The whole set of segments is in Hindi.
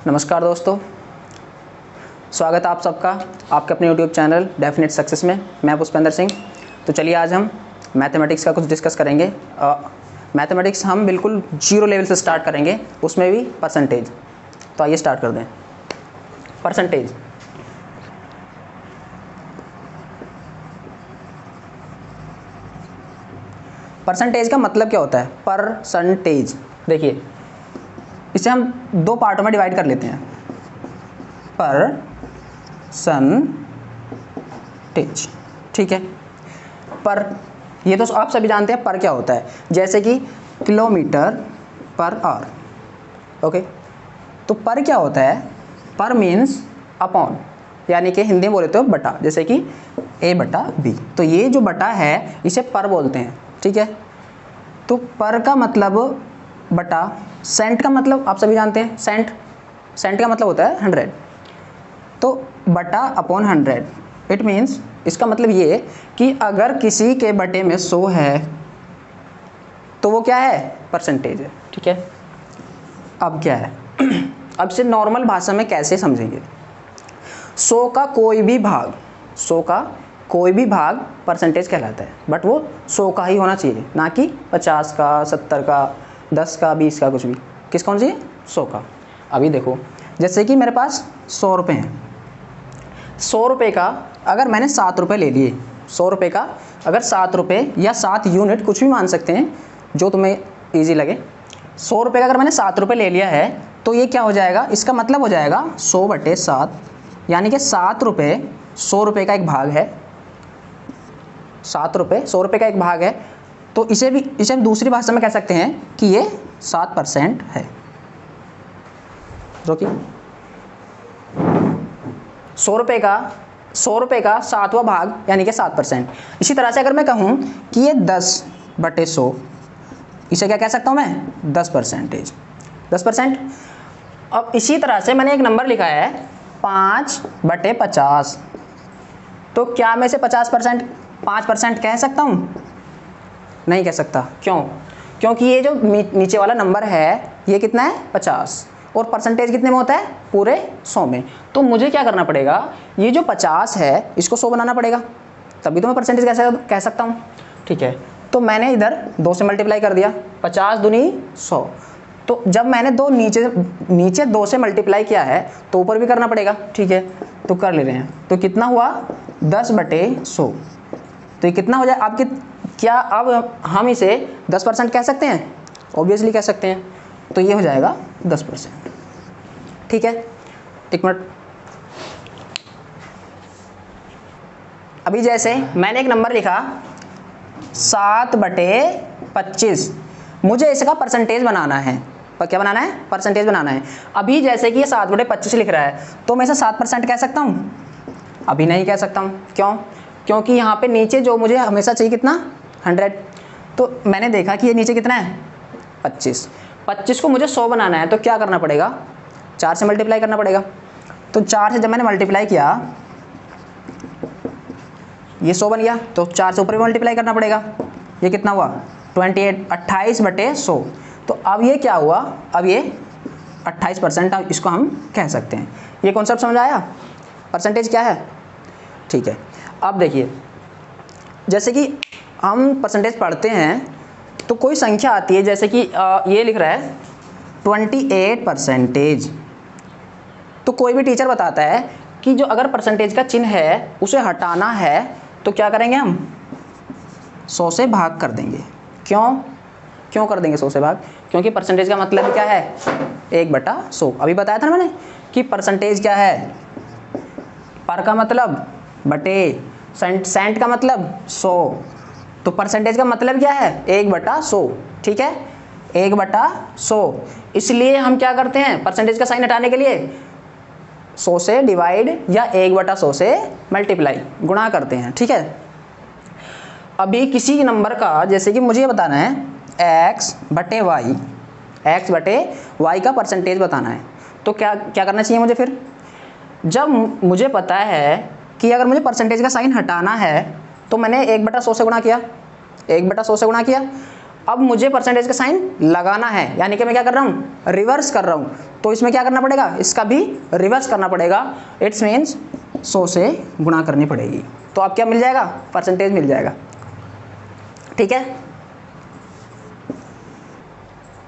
नमस्कार दोस्तों, स्वागत है आप सबका आपके अपने YouTube चैनल डेफिनेट सक्सेस में। मैं पुष्पेंद्र सिंह। तो चलिए आज हम मैथमेटिक्स का कुछ डिस्कस करेंगे। मैथमेटिक्स हम बिल्कुल जीरो लेवल से स्टार्ट करेंगे, उसमें भी परसेंटेज। तो आइए स्टार्ट कर दें। परसेंटेज परसेंटेज का मतलब क्या होता है? परसेंटेज देखिए, इसे हम दो पार्टों में डिवाइड कर लेते हैं। परसेंटेज, ठीक है। पर ये तो आप सभी जानते हैं पर क्या होता है, जैसे कि किलोमीटर पर आवर। ओके, तो पर क्या होता है? पर मीन्स अपॉन, यानी कि हिंदी में बोले तो बटा, जैसे कि A/B। तो ये जो बटा है इसे पर बोलते हैं, ठीक है। तो पर का मतलब बटा, सेंट का मतलब आप सभी जानते हैं, सेंट का मतलब होता है 100। तो बटा अपॉन 100, इट मीन्स इसका मतलब ये कि अगर किसी के बटे में 100 है तो वो क्या है? परसेंटेज है, ठीक है। अब क्या है अब से नॉर्मल भाषा में कैसे समझेंगे? 100 का कोई भी भाग परसेंटेज कहलाता है, बट वो 100 का ही होना चाहिए, ना कि 50 का, 70 का, 10 का, 20 का, कुछ भी। किसका होना चाहिए? 100 का। अभी देखो, जैसे कि मेरे पास 100 रुपये हैं। 100 रुपये का अगर मैंने 7 रुपये ले लिए, 100 रुपये का अगर 7 रुपये या 7 यूनिट, कुछ भी मान सकते हैं जो तुम्हें ईजी लगे। 100 रुपये का अगर मैंने 7 रुपये ले लिया है तो ये क्या हो जाएगा? इसका मतलब हो जाएगा 100/7, यानी कि 7 रुपये 100 रुपये का एक भाग है। 7 रुपये 100 रुपये का एक भाग है। तो इसे हम दूसरी भाषा में कह सकते हैं कि ये 7% है, जो कि 100 रुपये का 7वां भाग, यानी कि 7%। इसी तरह से अगर मैं कहूँ कि ये 10/100, इसे क्या कह सकता हूँ मैं? 10%। अब इसी तरह से मैंने एक नंबर लिखा है 5/50। तो क्या मैं इसे 5% कह सकता हूँ? नहीं कह सकता। क्यों? क्योंकि ये जो नीचे वाला नंबर है ये कितना है? 50, और परसेंटेज कितने में होता है? पूरे 100 में। तो मुझे क्या करना पड़ेगा? ये जो 50 है इसको 100 बनाना पड़ेगा, तभी तो मैं परसेंटेज कैसे कह सकता हूँ, ठीक है। तो मैंने इधर 2 से मल्टीप्लाई कर दिया, 50 दूनी 100। तो जब मैंने नीचे 2 से मल्टीप्लाई किया है तो ऊपर भी करना पड़ेगा, ठीक है। तो कर ले रहे हैं। तो कितना हुआ? 10/100। तो ये कितना हो जाए? आपके क्या अब हम इसे 10% कह सकते हैं? ऑब्वियसली कह सकते हैं। तो ये हो जाएगा 10%, ठीक है। एक मिनट, अभी जैसे मैंने एक नंबर लिखा 7/25, मुझे इसका परसेंटेज बनाना है। पर क्या बनाना है? परसेंटेज बनाना है। अभी जैसे कि ये 7/25 लिख रहा है, तो मैं इसे 7% कह सकता हूँ? अभी नहीं कह सकता हूँ। क्यों? क्योंकि यहाँ पे नीचे जो मुझे हमेशा चाहिए कितना? 100। तो मैंने देखा कि ये नीचे कितना है? 25 को मुझे 100 बनाना है, तो क्या करना पड़ेगा? 4 से मल्टीप्लाई करना पड़ेगा। तो 4 से जब मैंने मल्टीप्लाई किया, ये 100 बन गया, तो 4 से ऊपर भी मल्टीप्लाई करना पड़ेगा। ये कितना हुआ? 28/100। तो अब ये क्या हुआ? अब ये 28%, इसको हम कह सकते हैं। ये कॉन्सेप्ट समझ आया? परसेंटेज क्या है, ठीक है। अब देखिए, जैसे कि हम परसेंटेज पढ़ते हैं तो कोई संख्या आती है, जैसे कि ये लिख रहा है 28%। तो कोई भी टीचर बताता है कि जो अगर परसेंटेज का चिन्ह है उसे हटाना है तो क्या करेंगे? हम 100 से भाग कर देंगे। क्यों कर देंगे 100 से भाग? क्योंकि परसेंटेज का मतलब क्या है? 1/100। अभी बताया था ना मैंने कि परसेंटेज क्या है? पर का मतलब बटे, सेंट का मतलब 100। तो परसेंटेज का मतलब क्या है? 1/100, ठीक है। 1/100। इसलिए हम क्या करते हैं? परसेंटेज का साइन हटाने के लिए 100 से डिवाइड या 1/100 से मल्टीप्लाई, गुणा करते हैं, ठीक है। अभी किसी नंबर का, जैसे कि मुझे बताना है x/y का परसेंटेज बताना है, तो क्या करना चाहिए मुझे फिर? जब मुझे पता है कि अगर मुझे परसेंटेज का साइन हटाना है तो मैंने 1/100 से गुणा किया, 1/100 से गुणा किया। अब मुझे परसेंटेज का साइन लगाना है, यानी कि मैं क्या कर रहा हूँ, रिवर्स कर रहा हूँ। तो इसमें क्या करना पड़ेगा, इसका भी रिवर्स करना पड़ेगा। इट्स मीन्स 100 से गुणा करनी पड़ेगी। तो अब क्या मिल जाएगा, परसेंटेज मिल जाएगा। ठीक है,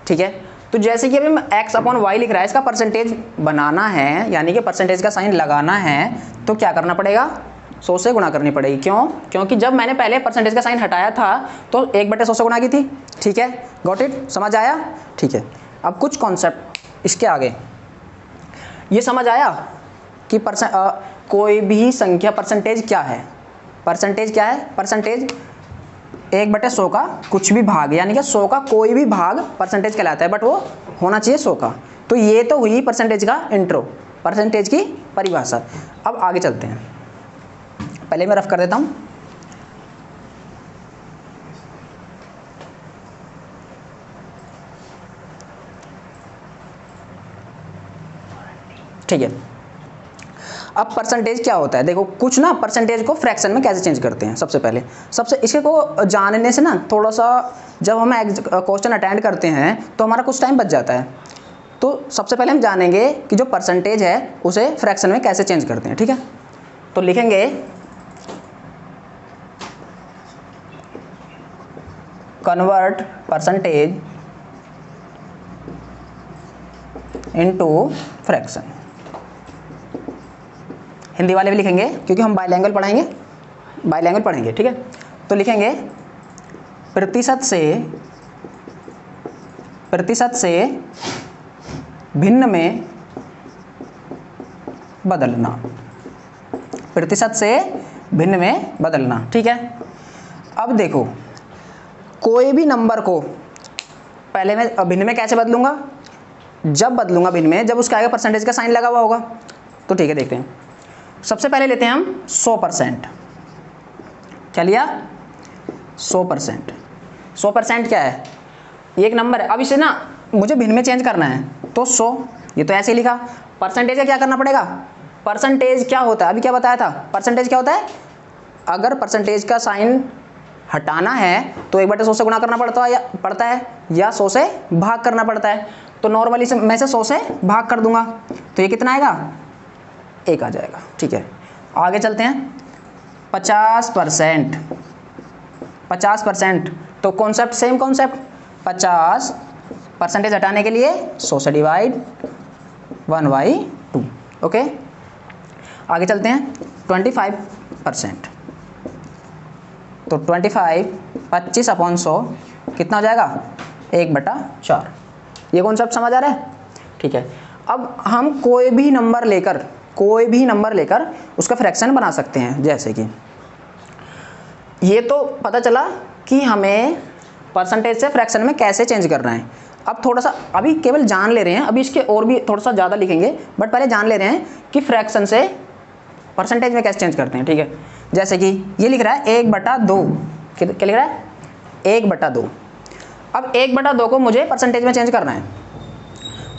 ठीक है। तो जैसे कि अभी x अपॉन वाई लिख रहा है, इसका परसेंटेज बनाना है, यानी कि परसेंटेज का साइन लगाना है, तो क्या करना पड़ेगा, 100 से गुणा करनी पड़ेगी। क्यों, क्योंकि जब मैंने पहले परसेंटेज का साइन हटाया था तो 1/100 से गुणा की थी। ठीक है, गॉट इट, समझ आया। ठीक है, अब कुछ कॉन्सेप्ट इसके आगे, ये समझ आया कि कोई भी संख्या परसेंटेज क्या है। परसेंटेज क्या है, परसेंटेज 1/100 का कुछ भी भाग, यानी कि 100 का कोई भी भाग परसेंटेज कहलाता है, बट वो होना चाहिए 100 का। तो ये तो हुई परसेंटेज का इंट्रो, परसेंटेज की परिभाषा। अब आगे चलते हैं, पहले मैं रफ कर देता हूँ। ठीक है, अब परसेंटेज क्या होता है, देखो कुछ ना परसेंटेज को फ्रैक्शन में कैसे चेंज करते हैं। सबसे पहले इसके को जानने से ना थोड़ा सा, जब हम क्वेश्चन अटेंड करते हैं तो हमारा कुछ टाइम बच जाता है। तो सबसे पहले हम जानेंगे कि जो परसेंटेज है उसे फ्रैक्शन में कैसे चेंज करते हैं। ठीक है, तो लिखेंगे convert percentage into fraction. Hindi वाले भी लिखेंगे क्योंकि हम बाइलैंग्वेज पढ़ेंगे। ठीक है, तो लिखेंगे प्रतिशत से भिन्न में बदलना, प्रतिशत से भिन्न में बदलना। ठीक है, अब देखो कोई भी नंबर को पहले मैं भिन्न में कैसे बदलूंगा, जब बदलूंगा भिन्न में जब उसके आगे परसेंटेज का साइन लगा हुआ होगा। तो ठीक है, देखते हैं। सबसे पहले लेते हैं हम 100%। क्या लिया, 100%। 100% क्या है, एक नंबर है। अब इसे ना मुझे भिन्न में चेंज करना है, तो 100, ये तो ऐसे ही लिखा। परसेंटेज का क्या करना पड़ेगा, परसेंटेज क्या होता है, अभी क्या बताया था, परसेंटेज क्या होता है, अगर परसेंटेज का साइन हटाना है तो 1/100 से गुणा करना पड़ता है या 100 से भाग करना पड़ता है। तो नॉर्मली से मैं से 100 से भाग कर दूंगा, तो ये कितना आएगा, 1 आ जाएगा। ठीक है, आगे चलते हैं। 50%, 50%, तो कॉन्सेप्ट सेम कॉन्सेप्ट, 50 परसेंटेज हटाने के लिए 100 से डिवाइड 1/2। ओके, आगे चलते हैं। 25%, तो 25/100 कितना हो जाएगा, 1/4। ये कॉन्सेप्ट समझ आ रहा है। ठीक है, अब हम कोई भी नंबर लेकर उसका फ्रैक्शन बना सकते हैं। जैसे कि ये तो पता चला कि हमें परसेंटेज से फ्रैक्शन में कैसे चेंज करना है। अब थोड़ा सा अभी केवल जान ले रहे हैं, अभी इसके और भी थोड़ा सा ज़्यादा लिखेंगे, बट पहले जान ले रहे हैं कि फ्रैक्शन से परसेंटेज में कैसे चेंज करते हैं। ठीक है, जैसे कि ये लिख रहा है 1/2, क्या लिख रहा है, 1/2। अब 1/2 को मुझे परसेंटेज में चेंज करना है,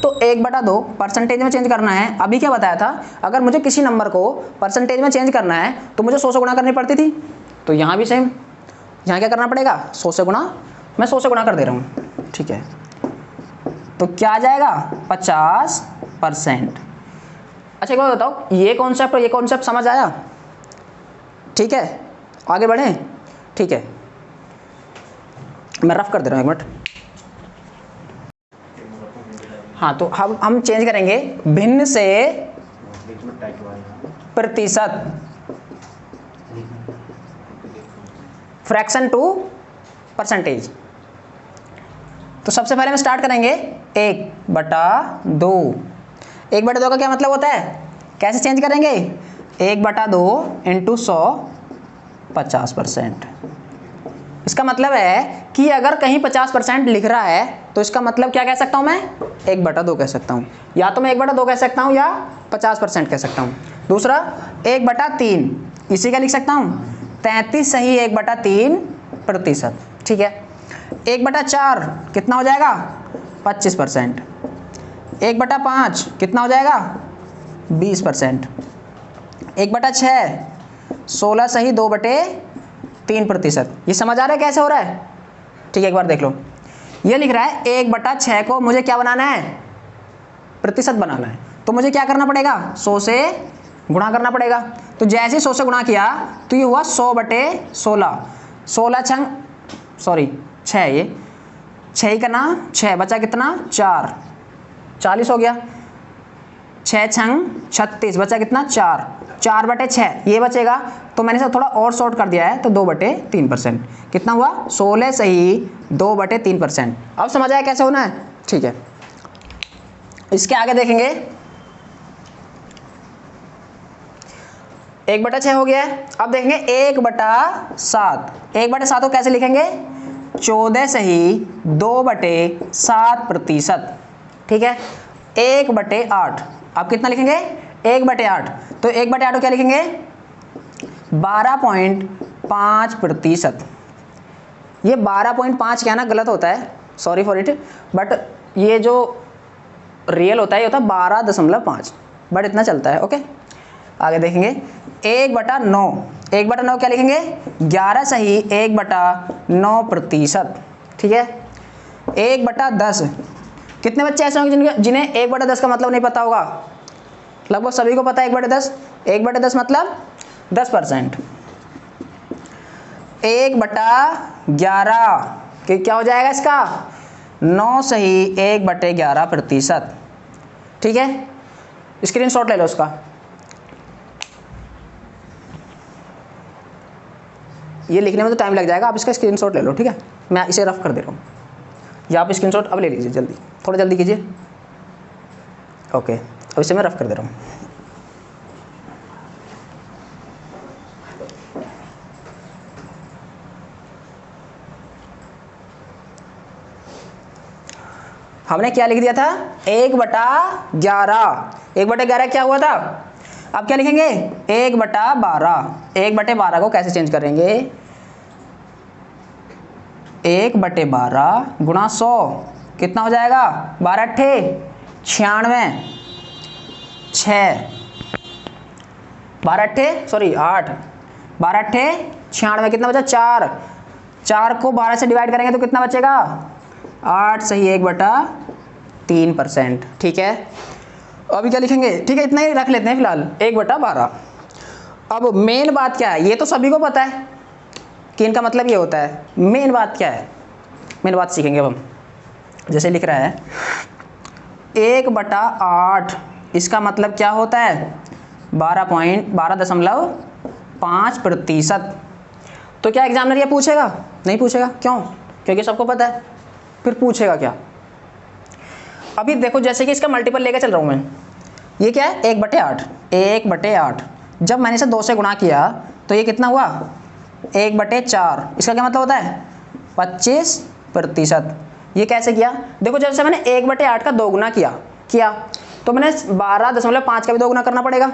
तो 1/2 परसेंटेज में चेंज करना है। अभी क्या बताया था, अगर मुझे किसी नंबर को परसेंटेज में चेंज करना है तो मुझे 100 से गुणा करनी पड़ती थी। तो यहाँ भी सेम, यहाँ क्या करना पड़ेगा, 100 से गुणा, मैं 100 से गुणा कर दे रहा हूँ। ठीक है, तो क्या आ जाएगा, 50%। अच्छा एक बात बताओ, ये कॉन्सेप्ट और ये कॉन्सेप्ट समझ आया। ठीक है, आगे बढ़ें। ठीक है, मैं रफ कर दे रहा हूँ, एक मिनट। हाँ, तो हम चेंज करेंगे भिन्न से प्रतिशत, फ्रैक्शन टू परसेंटेज। तो सबसे पहले हम स्टार्ट करेंगे 1/2। 1/2 का क्या मतलब होता है, कैसे चेंज करेंगे, 1/2 इंटू 100, 50%। इसका मतलब है कि अगर कहीं 50% लिख रहा है तो इसका मतलब क्या कह सकता हूं मैं, 1/2 कह सकता हूं, या तो मैं 1/2 कह सकता हूं या 50% कह सकता हूं। दूसरा 1/3, इसी का लिख सकता हूं 33 सही 1/3%। ठीक है, 1/4 कितना हो जाएगा, 25%। 1/5 कितना हो जाएगा, 20%। 1/6 16 सही 2/3%। ये समझ आ रहा है कैसे हो रहा है। ठीक है, एक बार देख लो। ये लिख रहा है 1/6 को मुझे क्या बनाना है, प्रतिशत बनाना है, तो मुझे क्या करना पड़ेगा, 100 से गुणा करना पड़ेगा। तो जैसे ही 100 से गुणा किया तो ये हुआ 100/16, 16 छंग सॉरी 6, ये 6 ही करना, 6 बचा कितना 4, 40 हो गया, 6 छंग 36 बचा कितना 4, 4/6 ये बचेगा। तो मैंने इसे थोड़ा और शॉर्ट कर दिया है, तो 2/3%, कितना हुआ 16 सही 2/3%। अब समझ आया कैसे होना है, ठीक है। इसके आगे देखेंगे 1/6 हो गया है। अब देखेंगे 1/7, 1/7 को कैसे लिखेंगे, 14 सही 2/7%, ठीक है। 1/8 आप कितना लिखेंगे, 1/8, तो 1/8 को क्या लिखेंगे 12.5%। ये 12.5 क्या ना गलत होता है, सॉरी फॉर इट, बट ये जो रियल होता है ये होता है 12.5, बट इतना चलता है, ओके। आगे देखेंगे 1/9, 1/9 क्या लिखेंगे 11 सही 1/9%, ठीक है। 1/10 कितने बच्चे ऐसे होंगे जिन्हें 1/10 का मतलब नहीं पता होगा, लगभग सभी को पता है 1/10, 1/10 मतलब 10%। 1/11 क्या हो जाएगा इसका 9 सही 1/11%, ठीक है। स्क्रीनशॉट ले लो उसका, ये लिखने में तो टाइम लग जाएगा, आप इसका स्क्रीनशॉट ले लो, ठीक है। मैं इसे रफ कर दे रहा हूँ, या आप स्क्रीनशॉट अब ले लीजिए, जल्दी थोड़ा जल्दी कीजिए, ओके। अब इसे मैं रफ कर दे रहा हूँ। हमने क्या लिख दिया था 1/11, 1/11 क्या हुआ था, अब क्या लिखेंगे 1/12, 1/12 को कैसे चेंज करेंगे, 1/12 गुणा 100 कितना हो जाएगा 12×8 96, 6 12×8 सॉरी 8, 12×8 96 कितना बचा 4, 4 को 12 से डिवाइड करेंगे तो कितना बचेगा 8 सही 1/3%, ठीक है। अभी क्या लिखेंगे, ठीक है इतना ही रख लेते हैं फिलहाल 1/12। अब मेन बात क्या है, ये तो सभी को पता है कि इनका मतलब ये होता है, मेन बात क्या है, मेन बात सीखेंगे अब हम। जैसे लिख रहा है 1/8, इसका मतलब क्या होता है 12.5%। तो क्या एग्जामिनर ये पूछेगा, नहीं पूछेगा, क्यों, क्योंकि सबको पता है, फिर पूछेगा क्या। अभी देखो जैसे कि इसका मल्टीपल लेकर चल रहा हूँ मैं, ये क्या है 1/8, 1/8 जब मैंने इसे 2 से गुणा किया तो ये कितना हुआ 1/4, इसका क्या मतलब होता है 25%। ये कैसे किया, देखो जैसे मैंने 1/8 का 2 गुना किया तो मैंने 12.5 का भी 2 गुना करना पड़ेगा,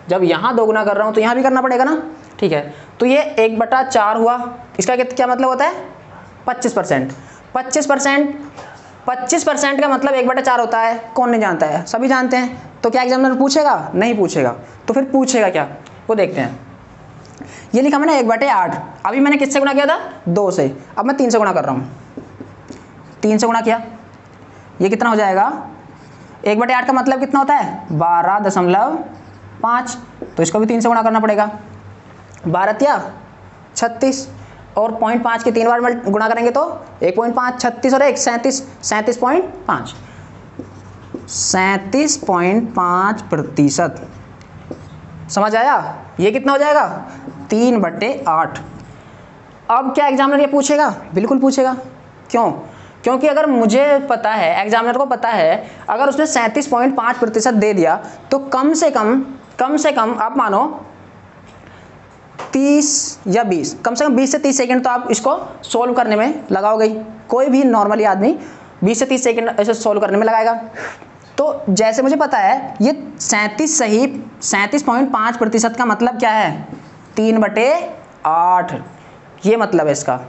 जब यहाँ 2 गुना कर रहा हूँ तो यहाँ भी करना पड़ेगा ना, ठीक है। तो ये 1/4 हुआ, इसका क्या मतलब होता है 25%। 25% का मतलब 1/4 होता है, कौन नहीं जानता है, सभी जानते हैं। तो क्या एग्जामिनर पूछेगा, नहीं पूछेगा, तो फिर पूछेगा क्या, वो देखते हैं। ये लिखा मैंने 1/8, अभी मैंने किससे गुणा किया था 2 से, अब मैं 3 से गुणा कर रहा हूँ, 3 से गुणा किया, ये कितना हो जाएगा 1/8 का मतलब कितना होता है 12.5, तो इसको भी 3 से गुणा करना पड़ेगा, 12 या 36 और 0.5 के 3 बार गुणा करेंगे तो 1.5, 36 और 1 37, 37.5, 37.5%। समझ आया, ये कितना हो जाएगा 3/8। अब क्या एग्जामिनर ये पूछेगा, बिल्कुल पूछेगा, क्यों, क्योंकि अगर मुझे पता है, एग्जामिनर को पता है, अगर उसने 37.5% दे दिया तो कम से कम आप मानो 30 या 20, कम से कम 20 से 30 सेकंड तो आप इसको सोल्व करने में लगाओगे, कोई भी नॉर्मली आदमी 20 से 30 सेकंड ऐसे सोल्व करने में लगाएगा। तो जैसे मुझे पता है ये 37 सही 37.5% का मतलब क्या है 3/8, ये मतलब है इसका।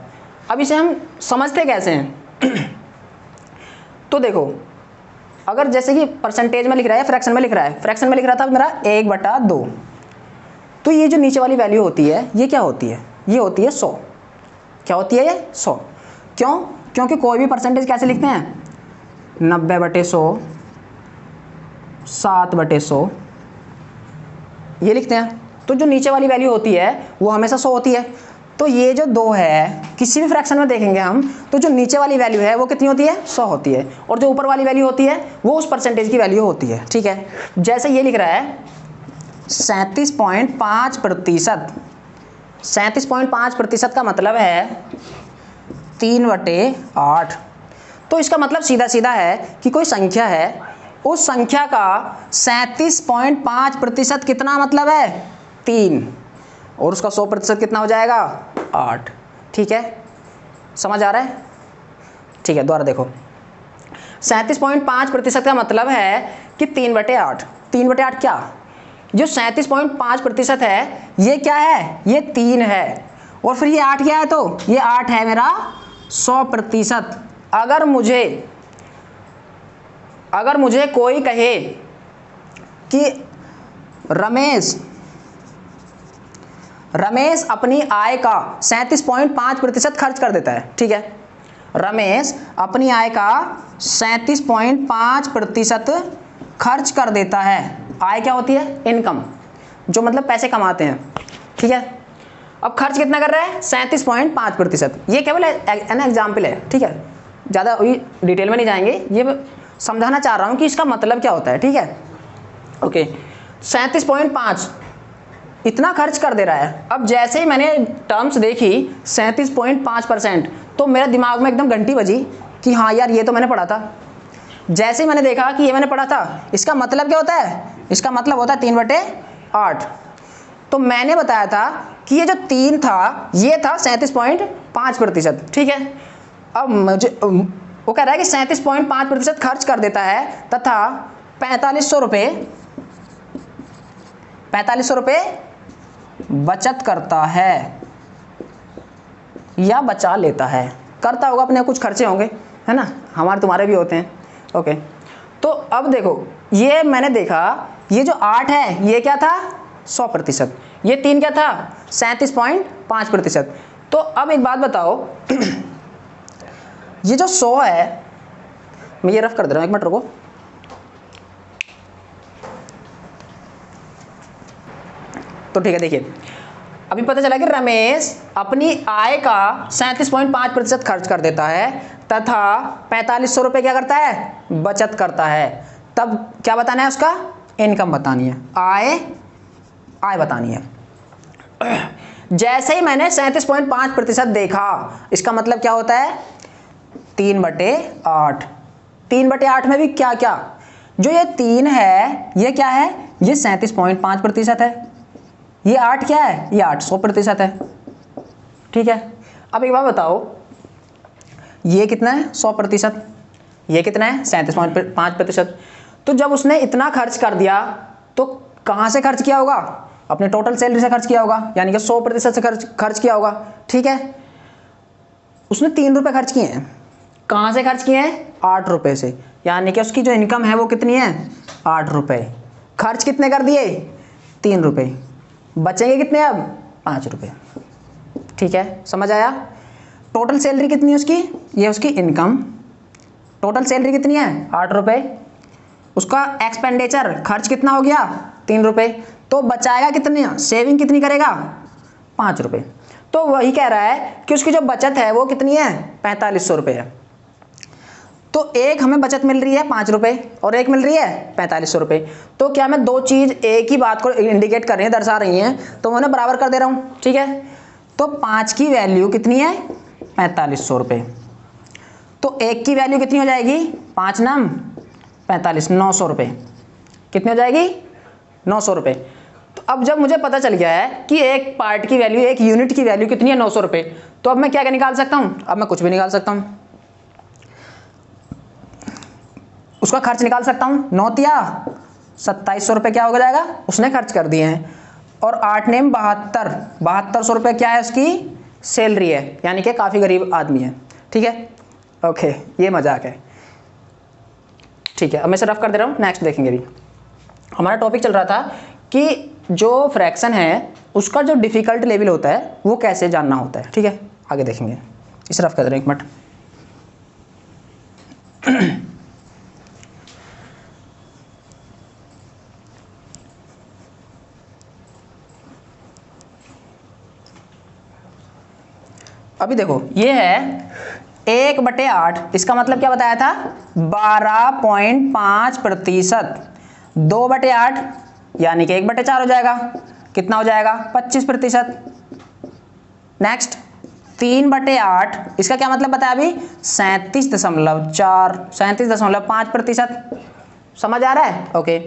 अब इसे हम समझते कैसे हैं तो देखो, अगर जैसे कि परसेंटेज में लिख रहा है, फ्रैक्शन में लिख रहा है, फ्रैक्शन में लिख रहा था मेरा 1/2, तो ये जो नीचे वाली वैल्यू होती है ये क्या होती है, ये होती है 100। क्या होती है ये 100, क्यों, क्योंकि कोई भी परसेंटेज कैसे लिखते हैं, 90/100, 7/100 ये लिखते हैं। तो जो नीचे वाली वैल्यू होती है वो हमेशा 100 होती है। तो ये जो 2 है, किसी भी फ्रैक्शन में देखेंगे हम, तो जो नीचे वाली वैल्यू है वो कितनी होती है, 100 होती है, और जो ऊपर वाली वैल्यू होती है वो उस परसेंटेज की वैल्यू होती है। ठीक है, जैसे ये लिख रहा है 37.5%। 37.5% का मतलब है 3/8। तो इसका मतलब सीधा सीधा है कि कोई संख्या है, उस संख्या का 37.5% कितना मतलब है, 3, और उसका 100% कितना हो जाएगा, 8। ठीक है, समझ आ रहा है? ठीक है, दोबारा देखो, 37.5% का मतलब है कि 3/8। 3/8 क्या, जो 37.5% है ये क्या है, ये 3 है, और फिर ये 8 क्या है, तो ये 8 है मेरा 100%। अगर मुझे कोई कहे कि रमेश अपनी आय का 37.5% खर्च कर देता है। ठीक है, रमेश अपनी आय का 37.5% खर्च कर देता है। आय क्या होती है, इनकम, जो मतलब पैसे कमाते हैं। ठीक है, अब खर्च कितना कर रहा है, 37.5%। ये केवल एन एग्जाम्पल है। ठीक है, ज़्यादा डिटेल में नहीं जाएंगे, ये समझाना चाह रहा हूँ कि इसका मतलब क्या होता है। ठीक है, ओके, 37.5 इतना खर्च कर दे रहा है। अब जैसे ही मैंने टर्म्स देखी 37.5%, तो मेरे दिमाग में एकदम घंटी बजी कि हाँ यार ये तो मैंने पढ़ा था। जैसे ही मैंने देखा कि ये मैंने पढ़ा था, इसका मतलब क्या होता है, इसका मतलब होता है 3/8। तो मैंने बताया था कि ये जो 3 था ये था 37.5%। ठीक है, अब मुझे वो कह रहा है कि 37.5% खर्च कर देता है तथा 4500 रुपये बचत करता है या बचा लेता है। करता होगा, अपने कुछ खर्चे होंगे, है ना, हमारे तुम्हारे भी होते हैं। ओके, तो अब देखो, ये मैंने देखा, ये जो 8 है ये क्या था, 100%, ये 3 क्या था, 37.5%। तो अब एक बात बताओ, ये जो 100 है, मैं ये रफ कर दे रहा हूँ, एक मिनट रुको। तो ठीक है, देखिए अभी पता चला कि रमेश अपनी आय का 37.5% खर्च कर देता है तथा 4500 रुपये क्या करता है, बचत करता है। तब क्या बताना है, उसका इनकम बतानी है, आय बतानी है। जैसे ही मैंने 37.5% देखा, इसका मतलब क्या होता है, 3/8। 3/8 में भी क्या क्या, जो ये 3 है ये क्या है, ये 37.5% है, ये 8 क्या है, ये 8 100% है। ठीक है, अब एक बात बताओ, ये कितना है, 100%, ये कितना है, 37.5%। तो जब उसने इतना खर्च कर दिया तो कहाँ से खर्च किया होगा, अपने टोटल सैलरी से खर्च किया होगा, यानी कि 100% से खर्च किया होगा। ठीक है, उसने 3 रुपये खर्च किए हैं, कहाँ से खर्च किए हैं, 8 रुपये से, यानी कि उसकी जो इनकम है वो कितनी है, 8 रुपये। खर्च कितने कर दिए, 3 रुपये, बचेंगे कितने अब, 5 रुपये। ठीक है, समझ आया? टोटल सैलरी कितनी है उसकी, ये उसकी इनकम, टोटल सैलरी कितनी है, 8 रुपये। उसका एक्सपेंडिचर खर्च कितना हो गया, 3 रुपये। तो बचाएगा कितने, सेविंग कितनी करेगा, 5 रुपये। तो वही कह रहा है कि उसकी जो बचत है वो कितनी है, 4500 रुपये है। तो एक हमें बचत मिल रही है 5 रुपये और एक मिल रही है 4500 रुपये। तो क्या मैं दो चीज़ एक ही बात को इंडिकेट कर रही हैं, दर्शा रही हैं, तो उन्हें बराबर कर दे रहा हूँ। ठीक है, तो 5 की वैल्यू कितनी है, 4500 रुपये। तो एक की वैल्यू कितनी हो जाएगी, 5 नाम 45, 900 रुपये। कितनी हो जाएगी, 900 रुपये। तो अब जब मुझे पता चल गया है कि एक पार्ट की वैल्यू, एक यूनिट की वैल्यू कितनी है, 900 रुपये, तो अब मैं क्या निकाल सकता हूँ, अब मैं कुछ भी निकाल सकता हूँ। उसका खर्च निकाल सकता हूँ, 9 तिया 2700 रुपये क्या हो जाएगा, उसने खर्च कर दिए हैं। और 8 नेम 7200 रुपये क्या है, उसकी सैलरी है, यानी कि काफ़ी गरीब आदमी है। ठीक है, ओके, ये मजाक है। ठीक है, अब मैं इसे रफ कर दे रहा हूँ, नेक्स्ट देखेंगे। भी हमारा टॉपिक चल रहा था कि जो फ्रैक्शन है उसका जो डिफ़िकल्ट लेवल होता है वो कैसे जानना होता है। ठीक है, आगे देखेंगे, इसे रफ कर दे रहा हूँ, एक मिनट। अभी देखो ये है 1/8, इसका मतलब क्या बताया था 12.5%। 2/8 यानी कि 1/4 हो जाएगा, कितना हो जाएगा 25%। नेक्स्ट 3/8, इसका क्या मतलब बताया अभी 37.5%। समझ आ रहा है? ओके।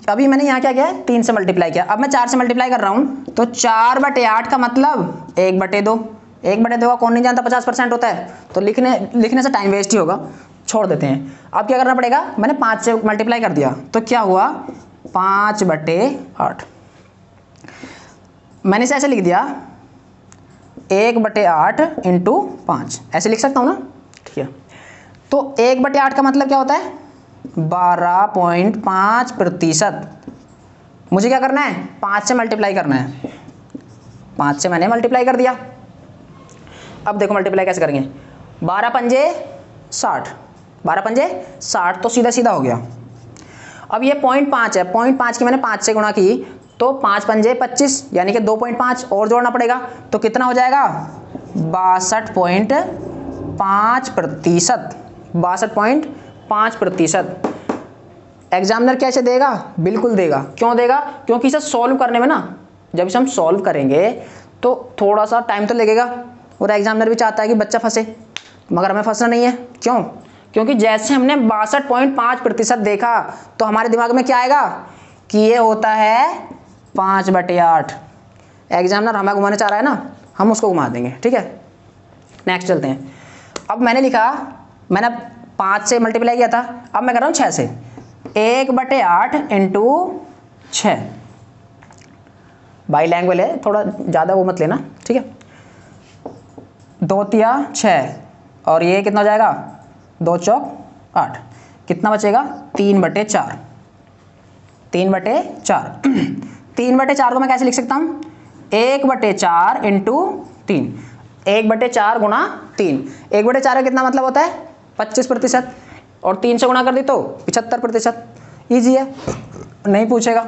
अभी मैंने यहाँ क्या किया 3 से मल्टीप्लाई किया, अब मैं 4 से मल्टीप्लाई कर रहा हूँ, तो 4/8 का मतलब 1/2। 1/2 का कौन नहीं जानता 50% होता है, तो लिखने से टाइम वेस्ट ही होगा, छोड़ देते हैं। अब क्या करना पड़ेगा, मैंने 5 से मल्टीप्लाई कर दिया तो क्या हुआ 5/8। मैंने इसे ऐसे लिख दिया 1/8 इंटू 5, ऐसे लिख सकता हूँ ना, ठीक है। तो 1/8 का मतलब क्या होता है 12.5%। मुझे क्या करना है 5 से मल्टीप्लाई करना है, 5 से मैंने मल्टीप्लाई कर दिया। अब देखो मल्टीप्लाई कैसे करेंगे, 12 पंजे 60, 12 पंजे 60, तो सीधा सीधा हो गया। अब ये 0.5 है, 0.5 की मैंने 5 से गुणा की, तो 5 पंजे 25 यानी कि 2.5 और जोड़ना पड़ेगा, तो कितना हो जाएगा 62.5%। 62.5%। एग्जामिनर कैसे देगा, बिल्कुल देगा। क्यों देगा, क्योंकि इसे सॉल्व करने में ना, जब इसे हम सॉल्व करेंगे तो थोड़ा सा टाइम तो लगेगा, और एग्जामिनर भी चाहता है कि बच्चा फंसे, मगर हमें फंसना नहीं है। क्यों, क्योंकि जैसे हमने 62.5% देखा तो हमारे दिमाग में क्या आएगा कि ये होता है 5/8। एग्जामिनर हमें घुमाने चाह रहा है ना, हम उसको घुमा देंगे, ठीक है। नेक्स्ट चलते हैं। अब मैंने लिखा, मैंने 5 से मल्टीप्लाई किया था, अब मैं कर रहा हूँ 6 से। 1/8 इंटू 6, बाई लैंग्वेज है, थोड़ा ज़्यादा वो मत लेना, ठीक है। 2 तिया 6, और ये कितना हो जाएगा 2 चौक 8, कितना बचेगा 3/4। 3/4 3/4 को मैं कैसे लिख सकता हूँ 1/4 इंटू 3, 1/4 गुणा 3। 1/4 का कितना मतलब होता है 25%, और 3 से गुणा कर दी तो 75%। ईजी है, नहीं पूछेगा,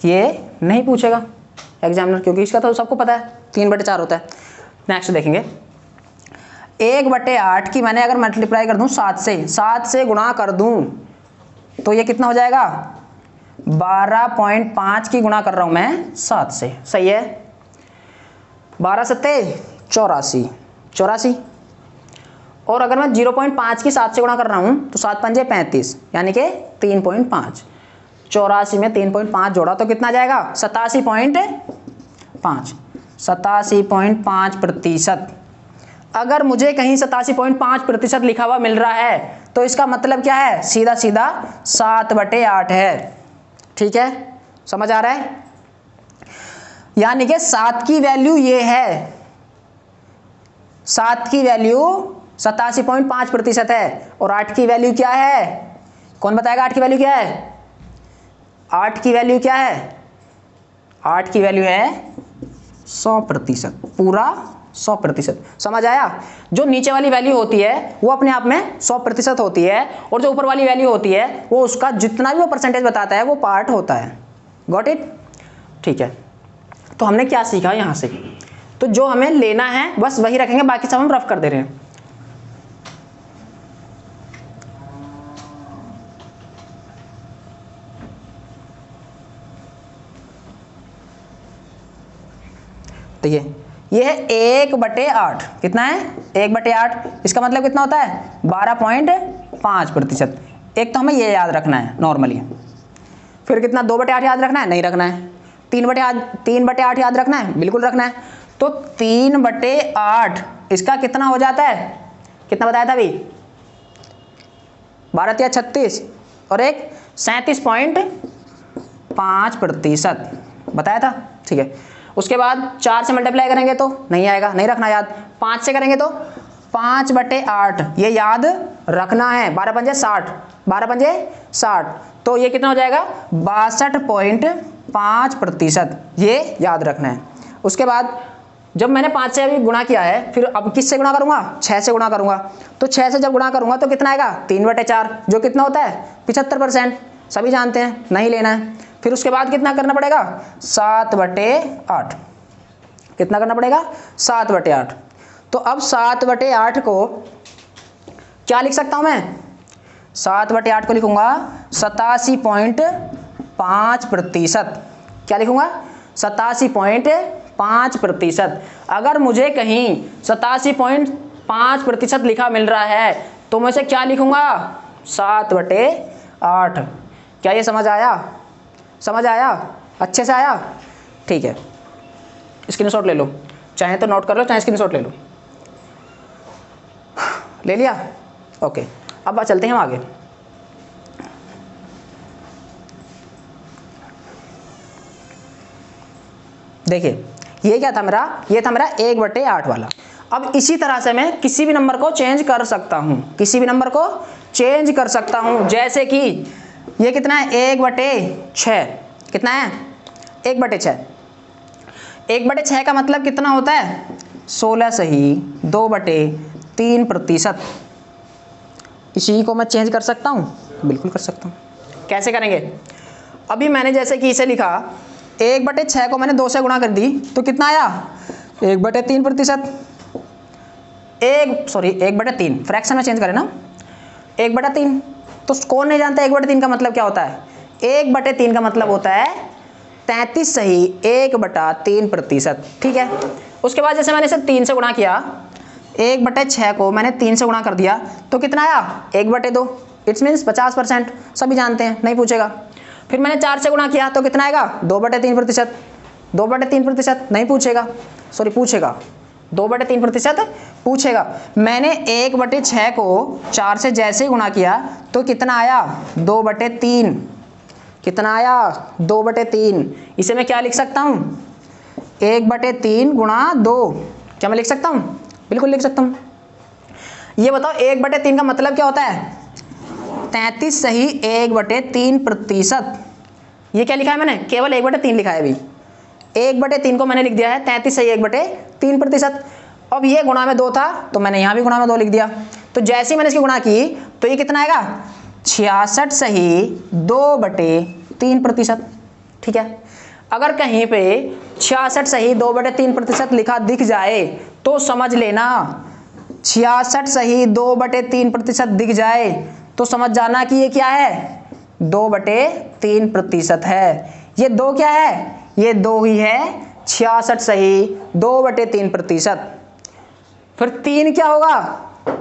ये नहीं पूछेगा एग्जामिनर, क्योंकि इसका तो सबको पता है 3/4 होता है। नेक्स्ट देखेंगे, 1/8 की मैंने अगर मल्टीप्लाई कर दूं 7 से, 7 से गुणा कर दूं तो ये कितना हो जाएगा 12.5 की गुणा कर रहा हूं मैं 7 से, सही है। 12 सत्ते 84, 84। और अगर मैं 0.5 की 7 से गुणा कर रहा हूं तो 7 पंजे 35 यानी कि 3.5। 84 में 3.5 जोड़ा तो कितना जाएगा 87.5, 87.5%। अगर मुझे कहीं 87.5% लिखा हुआ मिल रहा है तो इसका मतलब क्या है, सीधा सीधा 7/8 है, ठीक है। समझ आ रहा है, यानी कि 7 की वैल्यू ये है, 7 की वैल्यू 87.5% है, और 8 की वैल्यू क्या है, कौन बताएगा 8 की वैल्यू क्या है। 8 की वैल्यू क्या है, 8 की वैल्यू है 100%, पूरा 100%। समझ आया, जो नीचे वाली वैल्यू होती है वो अपने आप में 100% होती है, और जो ऊपर वाली वैल्यू होती है वो उसका जितना भी वो परसेंटेज बताता है वो पार्ट होता है। गॉट इट, ठीक है। तो हमने क्या सीखा यहाँ से, तो जो हमें लेना है बस वही रखेंगे, बाकी सब हम रफ कर दे रहे हैं। तो ये है 1/8, कितना है 1/8, इसका मतलब कितना होता है 12.5%। एक तो हमें ये याद रखना है नॉर्मली, फिर कितना 2/8 याद रखना है, नहीं रखना है। 3/8 याद रखना है, बिल्कुल रखना है। तो 3/8 इसका कितना हो जाता है, कितना बताया था अभी 12 या 36, और एक 37.5% बताया था, ठीक है। उसके बाद 4 से मल्टीप्लाई करेंगे तो नहीं आएगा, नहीं रखना याद। 5 से करेंगे तो 5/8 ये याद रखना है। 12 पंजे 60, 12 पंजे 60, तो ये कितना हो जाएगा 62.5%, ये याद रखना है। उसके बाद जब मैंने 5 से अभी गुणा किया है, फिर अब किससे गुणा करूंगा, 6 से गुणा करूंगा। तो 6 से जब गुणा करूंगा तो कितना आएगा, 3/4, जो कितना होता है 75%, सभी जानते हैं, नहीं लेना है। फिर उसके बाद कितना करना पड़ेगा, 7/8, कितना करना पड़ेगा, 7/8। तो अब 7/8 को क्या लिख सकता हूं मैं, 7/8 को लिखूंगा 87.5%। क्या लिखूंगा, 87.5%। अगर मुझे कहीं 87.5% लिखा मिल रहा है तो मैं इसे क्या लिखूंगा, 7/8। क्या ये समझ आया, समझ आया, अच्छे से आया, ठीक है। स्क्रीनशॉट ले लो, चाहे तो नोट कर लो, चाहे स्क्रीनशॉट ले लो। ले लिया, ओके। अब चलते हैं हम आगे। देखिए ये क्या था मेरा, ये था मेरा 1/8 वाला। अब इसी तरह से मैं किसी भी नंबर को चेंज कर सकता हूं, किसी भी नंबर को चेंज कर सकता हूं। जैसे कि ये कितना है, 1/6, कितना है 1/6। 1/6 का मतलब कितना होता है, 16 सही 2/3%। इसी को मैं चेंज कर सकता हूं, बिल्कुल कर सकता हूं। कैसे करेंगे, अभी मैंने जैसे कि इसे लिखा, 1/6 को मैंने 2 से गुणा कर दी तो कितना आया, 1/3%। 1/3 फ्रैक्शन में चेंज करें ना, 1/3। तो कौन नहीं जानता 1/3 का मतलब क्या होता है, 1/3 का मतलब होता है 33 सही 1/3%, ठीक है। उसके बाद जैसे मैंने इसे 3 से गुणा किया, 1/6 को मैंने 3 से गुणा कर दिया तो कितना आया, 1/2, इट्स मीन्स 50%, सभी जानते हैं, नहीं पूछेगा। फिर मैंने 4 से गुणा किया तो कितना आएगा, 2/3%, 2/3% नहीं पूछेगा, सॉरी पूछेगा, 2/3% पूछेगा। मैंने 1/6 को 4 से जैसे ही गुणा किया तो कितना आया, 2/3, कितना आया 2/3। इसे मैं क्या लिख सकता हूँ, 1/3 गुणा 2, क्या मैं लिख सकता हूँ, बिल्कुल लिख सकता हूँ। ये बताओ 1/3 का मतलब क्या होता है, 33 सही 1/3%। ये क्या लिखा है मैंने, केवल 1/3 लिखा है अभी, 1/3 को मैंने लिख दिया है 33 सही 1/3%। अब ये गुणा में 2 था तो मैंने यहाँ भी गुणा में 2 लिख दिया। तो जैसे ही मैंने इसकी गुणा की तो ये कितना आएगा, 66 सही 2/3%, ठीक है। अगर कहीं पे 66 सही 2/3% लिखा दिख जाए तो समझ लेना, 66 सही 2/3% दिख जाए तो समझ जाना कि ये क्या है, 2/3% है। ये 2 क्या है, ये 2 ही है, 66 सही 2/3%। फिर 3 क्या होगा,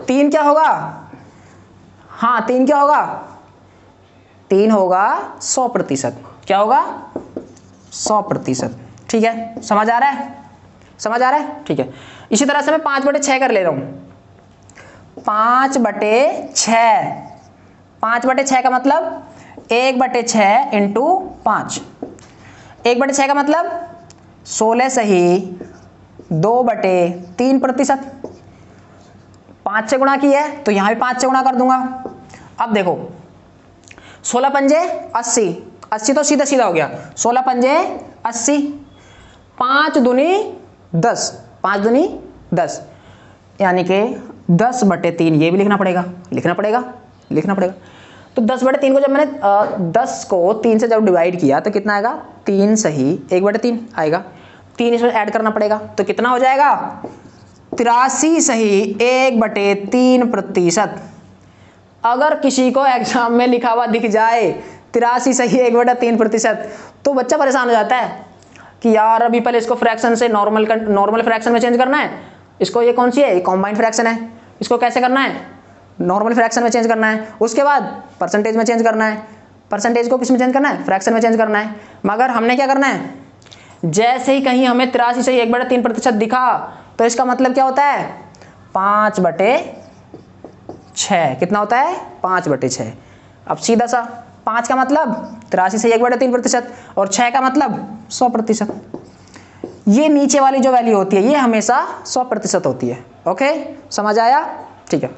3 क्या होगा, हाँ 3 क्या होगा, 3 होगा 100%। क्या होगा, 100%, ठीक है। समझ आ रहा है, समझ आ रहा है, ठीक है। इसी तरह से मैं 5/6 कर ले रहा हूं, 5/6, 5/6 का मतलब 1/6 इंटू 5, 1/6 का मतलब 16 सही 2/3%। 5 से गुणा की है तो यहां भी 5 से गुणा कर दूंगा। अब देखो 16 पंजे 80, 80 तो सीधा सीधा हो गया, 16 पंजे 80, 5 दूनी 10, 5 दूनी 10, यानी कि 10/3, ये भी लिखना पड़ेगा, लिखना पड़ेगा, लिखना पड़ेगा। तो 10/3 को जब मैंने 10 को 3 से जब डिवाइड किया तो कितना आएगा, 3 सही 1/3 आएगा। 3 इसमें ऐड करना पड़ेगा तो कितना हो जाएगा, 83 सही 1/3%। अगर किसी को एग्जाम में लिखा हुआ दिख जाए 83 सही 1/3% तो बच्चा परेशान हो जाता है कि यार अभी पहले इसको फ्रैक्शन से नॉर्मल फ्रैक्शन में चेंज करना है, इसको ये कौन सी है, ये कॉम्बाइंड फ्रैक्शन है, इसको कैसे करना है, नॉर्मल फ्रैक्शन में चेंज करना है, उसके बाद परसेंटेज में चेंज करना है, परसेंटेज को किस में चेंज करना है, फ्रैक्शन में चेंज करना है। मगर हमने क्या करना है, जैसे ही कहीं हमें 83 से 1/3% दिखा तो इसका मतलब क्या होता है, 5/6, कितना होता है 5/6। अब सीधा सा 5 का मतलब 83 से 1/3% और 6 का मतलब 100%। ये नीचे वाली जो वैल्यू होती है ये हमेशा 100% होती है। ओके, समझ आया, ठीक है।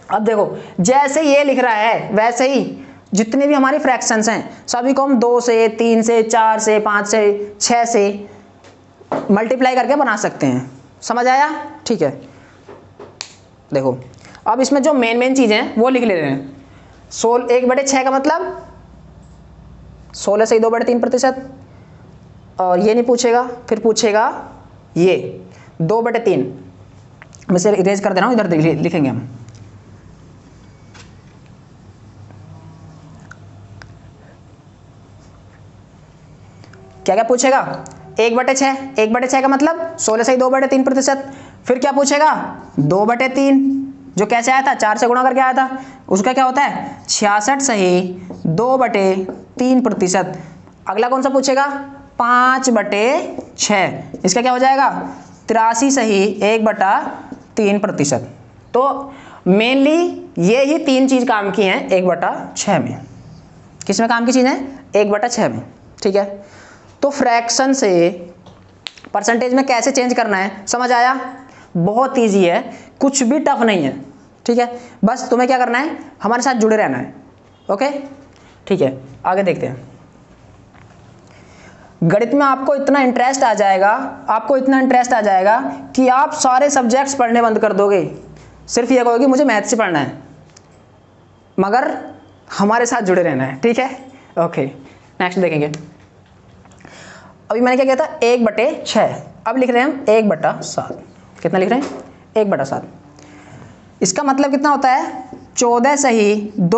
अब देखो जैसे ये लिख रहा है वैसे ही जितने भी हमारी फ्रैक्शंस हैं सभी को हम 2 से 3 से 4 से 5 से 6 से मल्टीप्लाई करके बना सकते हैं। समझ आया? ठीक है, देखो अब इसमें जो मेन चीज़ें हैं वो लिख ले रहे हैं। 1/6 का मतलब 16 से 2/3%, और ये नहीं पूछेगा, फिर पूछेगा ये 2/3। मैं इसे इरेज कर दे रहा हूँ, इधर लिखेंगे हम। क्या क्या पूछेगा? 1/6, 1/6 का मतलब 16 से 2/3%। फिर क्या पूछेगा? 2/3, जो कैसे आया था? 4 से गुणा करके आया था, उसका क्या होता है? 66 सही 2/3%। अगला कौन सा पूछेगा? 5/6, इसका क्या हो जाएगा? 83 सही 1/3%। तो मेनली ये ही 3 चीज काम की हैं 1/6 में। किसमें काम की चीज़ है? 1/6 में। ठीक है, तो फ्रैक्शन से परसेंटेज में कैसे चेंज करना है समझ आया? बहुत ईजी है, कुछ भी टफ नहीं है। ठीक है, बस तुम्हें क्या करना है? हमारे साथ जुड़े रहना है। ओके, ठीक है, आगे देखते हैं। गणित में आपको इतना इंटरेस्ट आ जाएगा कि आप सारे सब्जेक्ट्स पढ़ने बंद कर दोगे, सिर्फ ये कहोगे मुझे मैथ से पढ़ना है, मगर हमारे साथ जुड़े रहना है। ठीक है, ओके, नेक्स्ट देखेंगे। अभी मैंने क्या किया था? 1/6, अब लिख रहे हैं हम 1/7। कितना लिख रहे हैं? 1/7। इसका मतलब कितना होता है? 14 सही 2